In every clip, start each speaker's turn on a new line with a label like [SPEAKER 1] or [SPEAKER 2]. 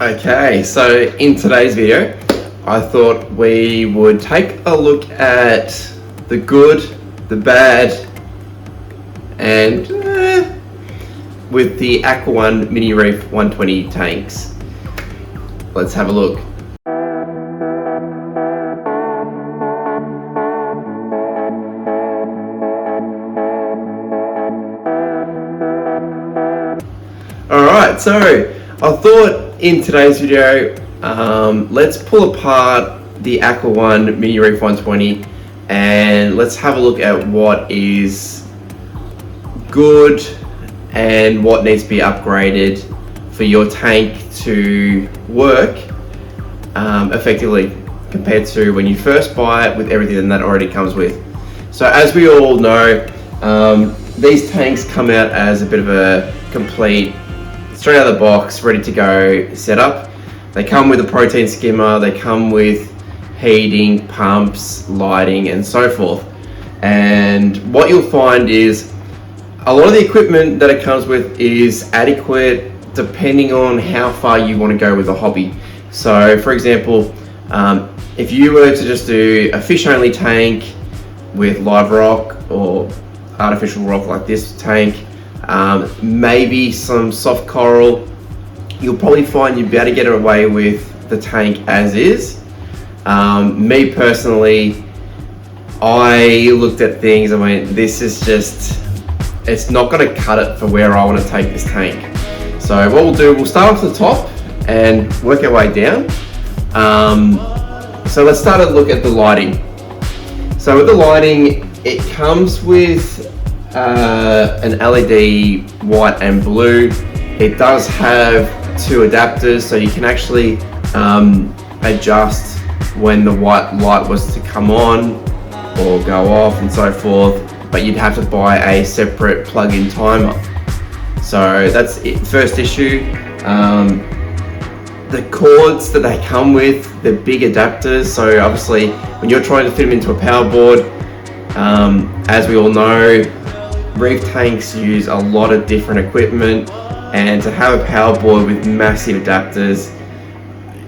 [SPEAKER 1] Okay, so in today's video, I thought we would take a look at the good, the bad, and with the Aqua One Mini Reef 120 tanks. Let's have a look. Alright, so I thought in today's video, let's pull apart the Aqua One Mini Reef 120 and let's have a look at what is good and what needs to be upgraded for your tank to work effectively compared to when you first buy it with everything that already comes with. So as we all know, these tanks come out as a bit of a complete straight out of the box, ready to go setup. They come with a protein skimmer, they come with heating, pumps, lighting, and so forth. And what you'll find is a lot of the equipment that it comes with is adequate depending on how far you want to go with the hobby. So for example, if you were to just do a fish only tank with live rock or artificial rock like this tank, maybe some soft coral, you'll probably find you'd be able to get away with the tank as is. Me personally, I looked at things and went, this is just, it's not going to cut it for where I want to take this tank. So what we'll do, we'll start off the top and work our way down. So let's start to look at the lighting. So with the lighting, it comes with an LED white and blue. It does have two adapters, so you can actually adjust when the white light was to come on or go off and so forth, but you'd have to buy a separate plug-in timer. So that's it. First issue. The cords that they come with, the big adapters, so obviously when you're trying to fit them into a power board, as we all know, reef tanks use a lot of different equipment, and to have a power board with massive adapters,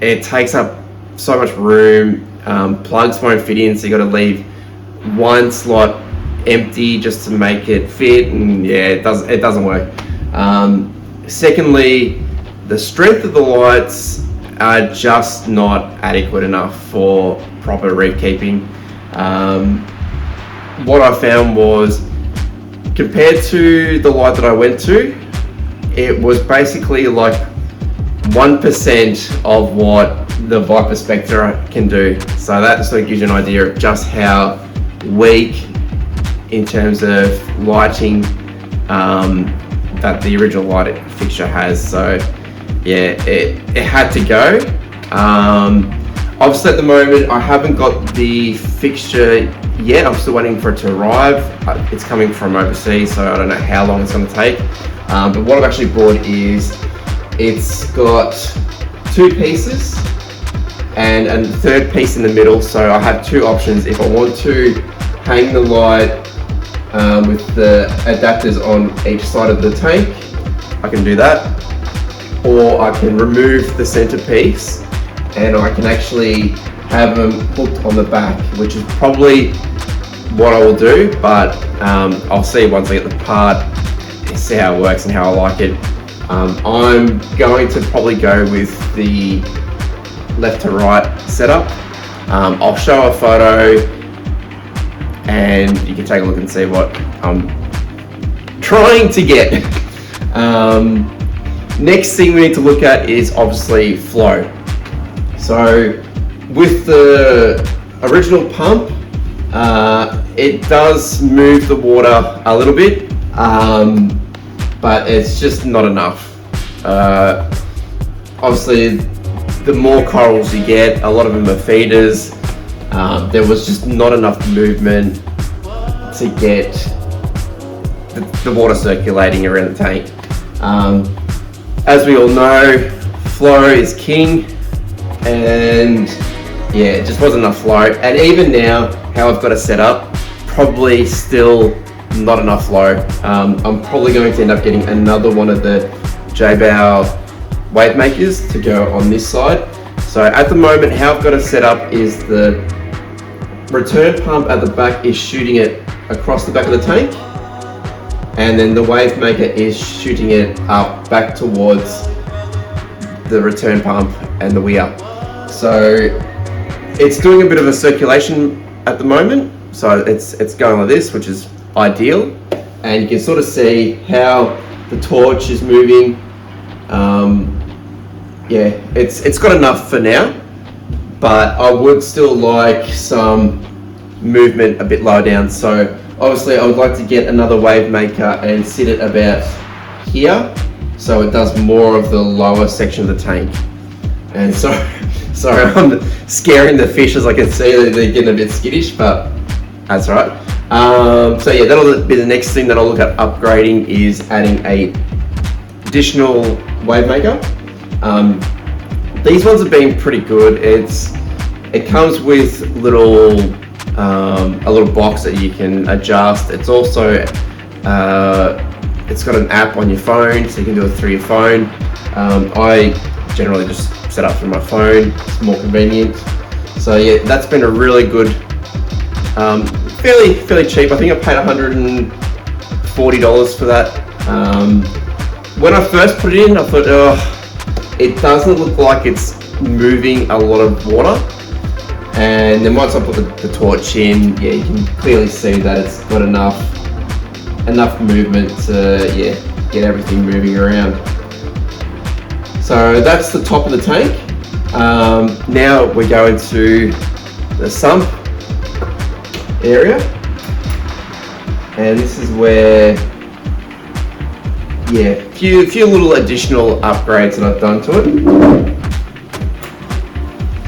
[SPEAKER 1] it takes up so much room. Plugs won't fit in, so you got to leave one slot empty just to make it fit, and yeah, it doesn't work. Secondly, the strength of the lights are just not adequate enough for proper reef keeping. What I found was, compared to the light that I went to, it was basically like 1% of what the Viper Spectra can do. So that sort of gives you an idea of just how weak in terms of lighting that the original light fixture has. So yeah, it had to go. Obviously at the moment I haven't got the fixture yet. I'm still waiting for it to arrive. It's coming from overseas, so I don't know how long it's going to take. But what I've actually bought is, it's got two pieces and a third piece in the middle. So I have two options. If I want to hang the light with the adapters on each side of the tank, I can do that. Or I can remove the center piece and I can actually have them hooked on the back, which is probably what I will do, but I'll see once I get the part, see how it works and how I like it. I'm going to probably go with the left to right setup. I'll show a photo and you can take a look and see what I'm trying to get. Next thing we need to look at is obviously flow. So with the original pump, it does move the water a little bit, but it's just not enough. Obviously, the more corals you get, a lot of them are feeders. There was just not enough movement to get the water circulating around the tank. As we all know, flow is king, and yeah, it just wasn't enough flow. And even now, how I've got it set up, probably still not enough flow. I'm probably going to end up getting another one of the J-Bow wave makers to go on this side. So at the moment, how I've got it set up is the return pump at the back is shooting it across the back of the tank, and then the wave maker is shooting it up back towards the return pump and the weir. So it's doing a bit of a circulation at the moment, so it's going like this, which is ideal, and you can sort of see how the torch is moving. Yeah, it's got enough for now, but I would still like some movement a bit lower down. So obviously I would like to get another wave maker and sit it about here, so it does more of the lower section of the tank. And so sorry, I'm scaring the fish, as I can see they're getting a bit skittish, but that's all right. So yeah, that'll be the next thing that I'll look at upgrading, is adding a additional wave maker. These ones have been pretty good. It comes with a little box that you can adjust. It's also it's got an app on your phone, so you can do it through your phone. I generally just set up through my phone. It's more convenient. So yeah, that's been a really good, fairly cheap. I think I paid $140 for that. When I first put it in, I thought, oh, it doesn't look like it's moving a lot of water. And then once I put the torch in, yeah, you can clearly see that it's got enough movement to, yeah, get everything moving around. So that's the top of the tank. Now we're going to the sump area, and this is where, yeah, a few little additional upgrades that I've done to it.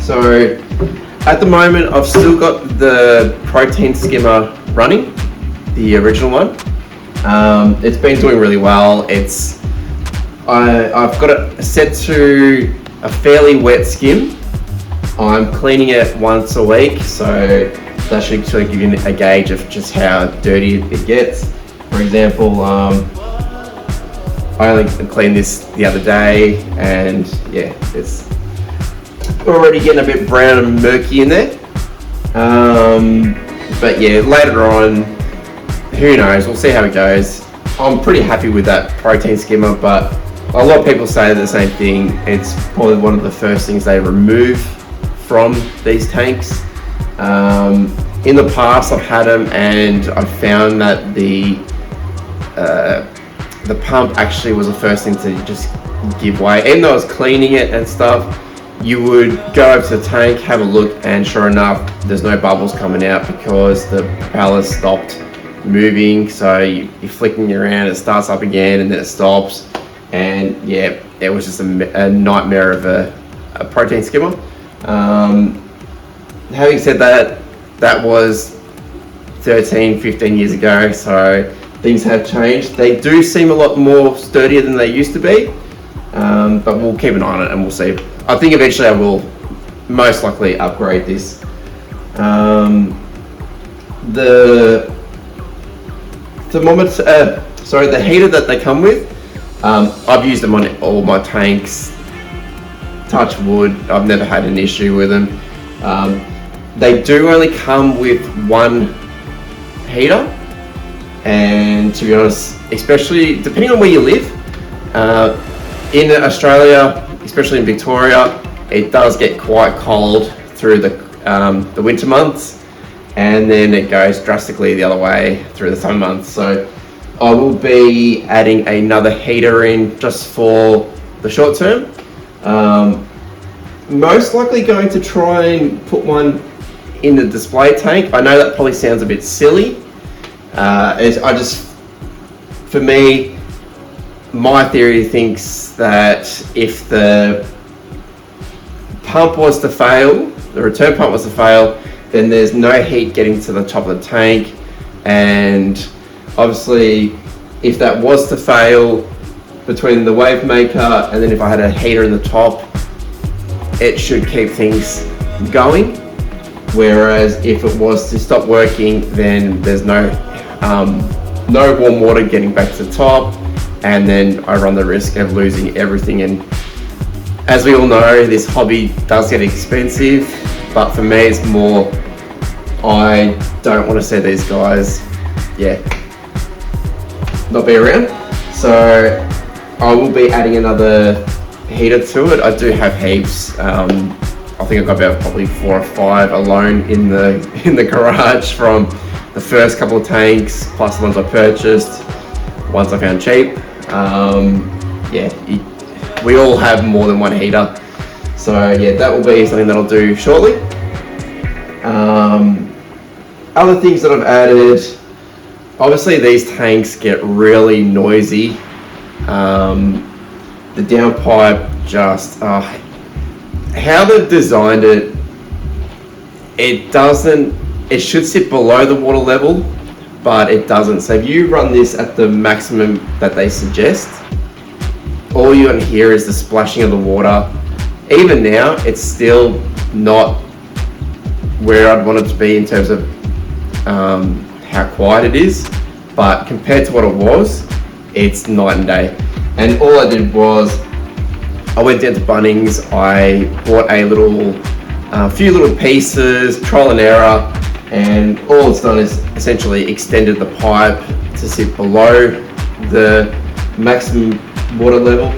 [SPEAKER 1] So at the moment, I've still got the protein skimmer running, the original one. It's been doing really well. I've got it set to a fairly wet skim. I'm cleaning it once a week, so that should sort of give you a gauge of just how dirty it gets. For example, I only cleaned this the other day, and yeah, it's already getting a bit brown and murky in there. But yeah, later on, who knows, we'll see how it goes. I'm pretty happy with that protein skimmer, but a lot of people say the same thing. It's probably one of the first things they remove from these tanks. In the past, I've had them, and I found that the pump actually was the first thing to just give way. Even though I was cleaning it and stuff, you would go over to the tank, have a look, and sure enough, there's no bubbles coming out because the propeller stopped moving. So you're flicking around, it starts up again, and then it stops. And yeah, it was just a nightmare of a protein skimmer. Having said that, that was 13, 15 years ago, so things have changed. They do seem a lot more sturdier than they used to be, but we'll keep an eye on it and we'll see. I think eventually I will most likely upgrade this. The thermometer, the heater that they come with, I've used them on all my tanks. Touch wood, I've never had an issue with them. They do only come with one heater, and to be honest, especially depending on where you live, in Australia, especially in Victoria, it does get quite cold through the winter months, and then it goes drastically the other way through the summer months. So I will be adding another heater in just for the short term. Most likely going to try and put one in the display tank. I know that probably sounds a bit silly. For me, my theory thinks that if the pump was to fail, the return pump was to fail, then there's no heat getting to the top of the tank. And obviously, if that was to fail between the wave maker and then if I had a heater in the top, it should keep things going. Whereas if it was to stop working, then there's no warm water getting back to the top, and then I run the risk of losing everything. And as we all know, this hobby does get expensive, but for me it's more, I don't want to see these guys, not be around. So I will be adding another heater to it. I do have heaps. I think I've got about probably 4 or 5 alone in the garage from the first couple of tanks, plus the ones I purchased, ones I found cheap. We all have more than one heater. So that will be something that I'll do shortly. Other things that I've added, obviously these tanks get really noisy. The downpipe just, how they've designed it, it should sit below the water level, but it doesn't. So if you run this at the maximum that they suggest, all you're gonna hear is the splashing of the water. Even now, it's still not where I'd want it to be in terms of how quiet it is, but compared to what it was, it's night and day. And all I did was, I went down to Bunnings, I bought a few little pieces, trial and error, and all it's done is essentially extended the pipe to sit below the maximum water level.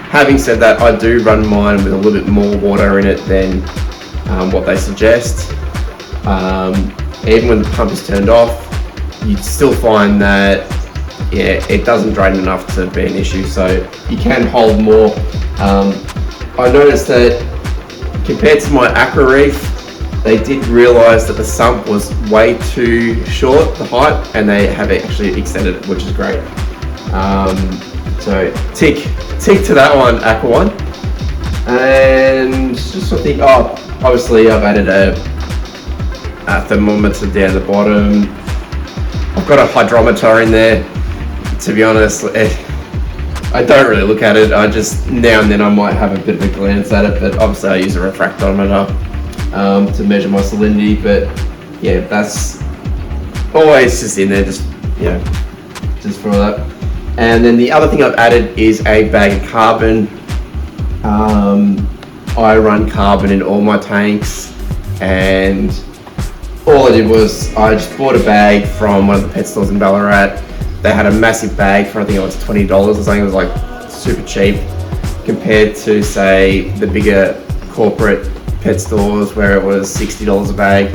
[SPEAKER 1] Having said that, I do run mine with a little bit more water in it than what they suggest. Even when the pump is turned off, you still find that it doesn't drain enough to be an issue, so you can hold more. I noticed that compared to my aqua Reef, they did realise that the sump was way too short, the height, and they have actually extended it, which is great. So tick to that one, aqua one. And just I think, obviously I've added a thermometer down the bottom. I've got a hydrometer in there. To be honest, I don't really look at it. I just, now and then I might have a bit of a glance at it, but obviously I use a refractometer to measure my salinity. But that's always just in there, just for that. And then the other thing I've added is a bag of carbon. I run carbon in all my tanks, and all I did was I just bought a bag from one of the pet stores in Ballarat. They had a massive bag for, I think it was $20 or something. It was like super cheap compared to, say, the bigger corporate pet stores where it was $60 a bag.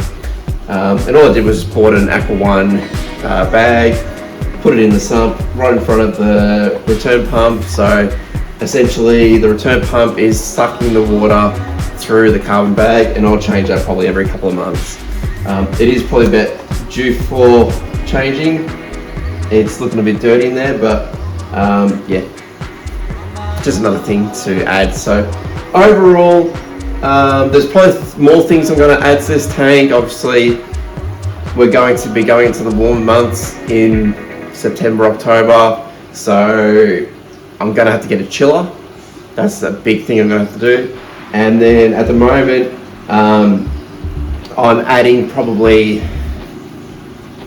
[SPEAKER 1] And all I did was just bought an Aqua One bag, put it in the sump right in front of the return pump. So essentially the return pump is sucking the water through the carbon bag, and I'll change that probably every couple of months. It is probably about due for changing. It's looking a bit dirty in there, but just another thing to add. So overall, there's probably more things I'm going to add to this tank. Obviously, we're going to be going into the warmer months in September, October, so I'm going to have to get a chiller. That's a big thing I'm going to have to do. And then at the moment, I'm adding probably,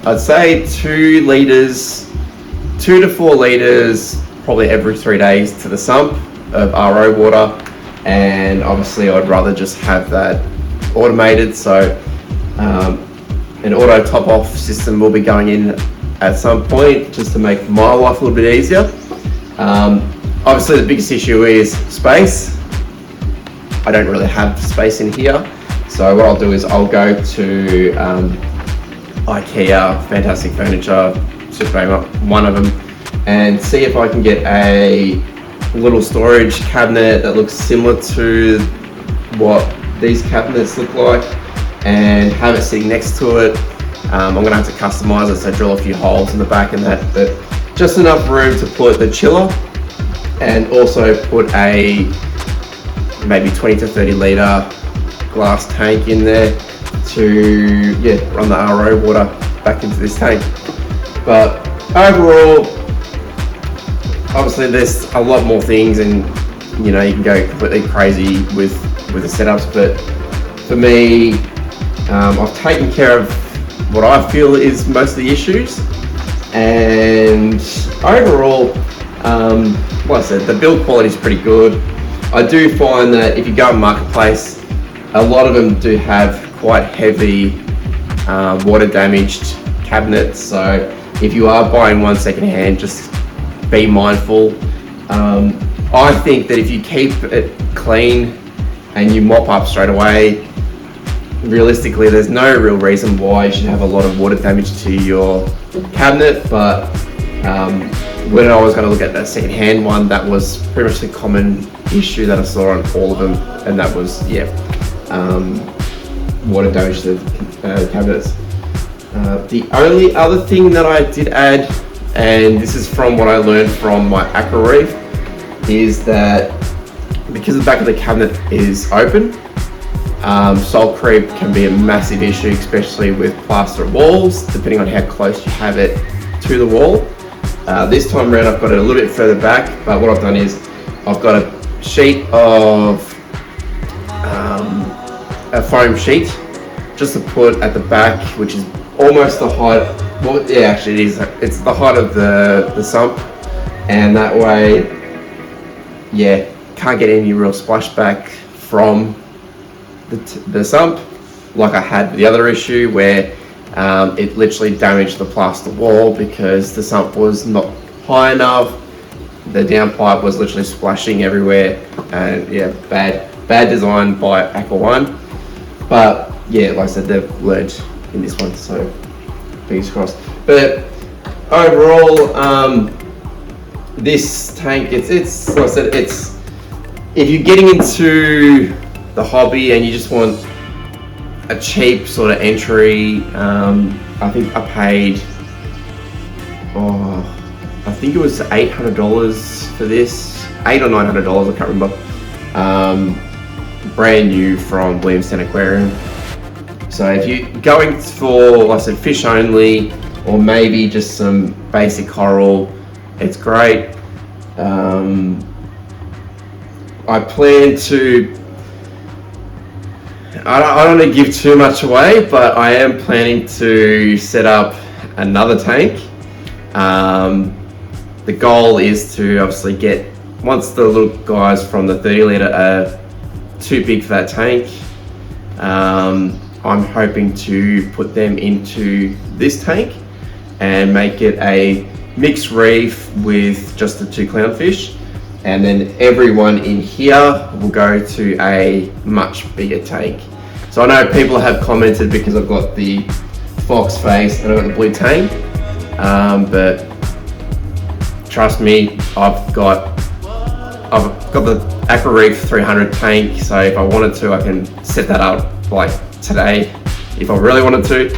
[SPEAKER 1] I'd say 2 to 4 litres probably every 3 days to the sump of RO water. And obviously I'd rather just have that automated, so an auto top off system will be going in at some point just to make my life a little bit easier. Obviously the biggest issue is space. I don't really have space in here, so what I'll do is I'll go to IKEA, Fantastic Furniture, Super, one of them, and see if I can get a little storage cabinet that looks similar to what these cabinets look like, and have it sitting next to it. I'm going to have to customize it, so drill a few holes in the back and that, but just enough room to put the chiller, and also put a maybe 20 to 30 litre glass tank in there to run the RO water back into this tank. But overall, obviously there's a lot more things, and you can go completely crazy with the setups, but for me, I've taken care of what I feel is most of the issues, and overall, like I said, the build quality is pretty good. I do find that if you go on Marketplace, a lot of them do have quite heavy water damaged cabinets. So if you are buying one secondhand, just be mindful. I think that if you keep it clean and you mop up straight away, realistically there's no real reason why you should have a lot of water damage to your cabinet. But when I was going to look at that second-hand one, that was pretty much the common issue that I saw on all of them, and that was water damage to the cabinets. The only other thing that I did add, and this is from what I learned from my aqua Reef, is that because the back of the cabinet is open, salt creep can be a massive issue, especially with plaster walls, depending on how close you have it to the wall. This time around I've got it a little bit further back, but what I've done is I've got a sheet of a foam sheet just to put at the back, which is almost the height, well yeah, actually it is, it's the height of the sump, and that way can't get any real splashback from the sump like I had the other issue where it literally damaged the plaster wall because the sump was not high enough. The downpipe was literally splashing everywhere, and bad design by Aqua One. But yeah, like I said, they've learned in this one, so fingers crossed. But overall, this tank, it's like I said, it's, if you're getting into the hobby and you just want a cheap sort of entry, I think I paid, I think it was $800 for this, $800 or $900, I can't remember. Brand new from Williamstown Aquarium. So if you're going for, like I said, fish only, or maybe just some basic coral, it's great. I plan to, I don't want to give too much away, but I am planning to set up another tank. The goal is to obviously get, once the little guys from the 30 litre are too big for that tank, I'm hoping to put them into this tank and make it a mixed reef with just the 2 clownfish, and then everyone in here will go to a much bigger tank. So I know people have commented because I've got the fox face and I've got the blue tank, but trust me, I've got the Aqua Reef 300 tank, so if I wanted to, I can set that up like today if I really wanted to.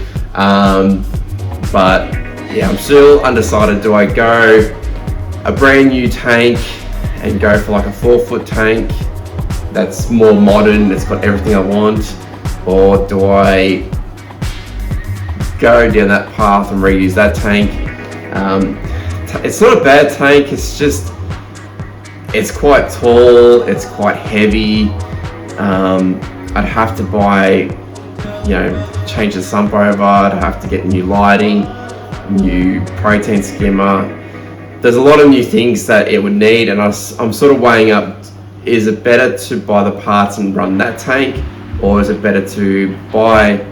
[SPEAKER 1] But yeah, I'm still undecided. Do I go a brand new tank and go for like a 4-foot tank that's more modern, it's got everything I want, or do I go down that path and reuse that tank? It's not a bad tank, it's just, it's quite tall, it's quite heavy. I'd have to buy, change the sump over, I'd have to get new lighting, new protein skimmer. There's a lot of new things that it would need, and I'm sort of weighing up, is it better to buy the parts and run that tank, or is it better to buy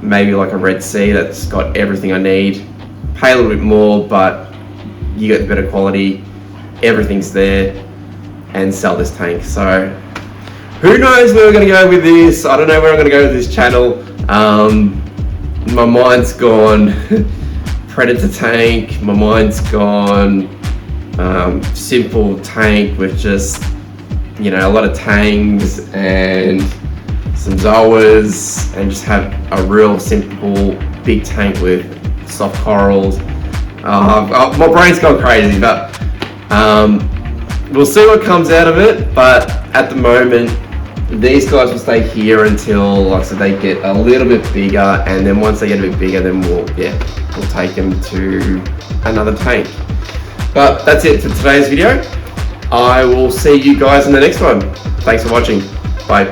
[SPEAKER 1] maybe like a Red Sea that's got everything I need, pay a little bit more, but you get the better quality, everything's there, and sell this tank. So who knows where we're going to go with this. I don't know where I'm going to go with this channel. My mind's gone predator tank, my mind's gone simple tank with just a lot of tangs and some zoas, and just have a real simple big tank with soft corals. My brain's gone crazy, but we'll see what comes out of it. But at the moment, these guys will stay here until, like I said, they get a little bit bigger, and then once they get a bit bigger, then we'll take them to another tank. But that's it for today's video. I will see you guys in the next one. Thanks for watching. Bye.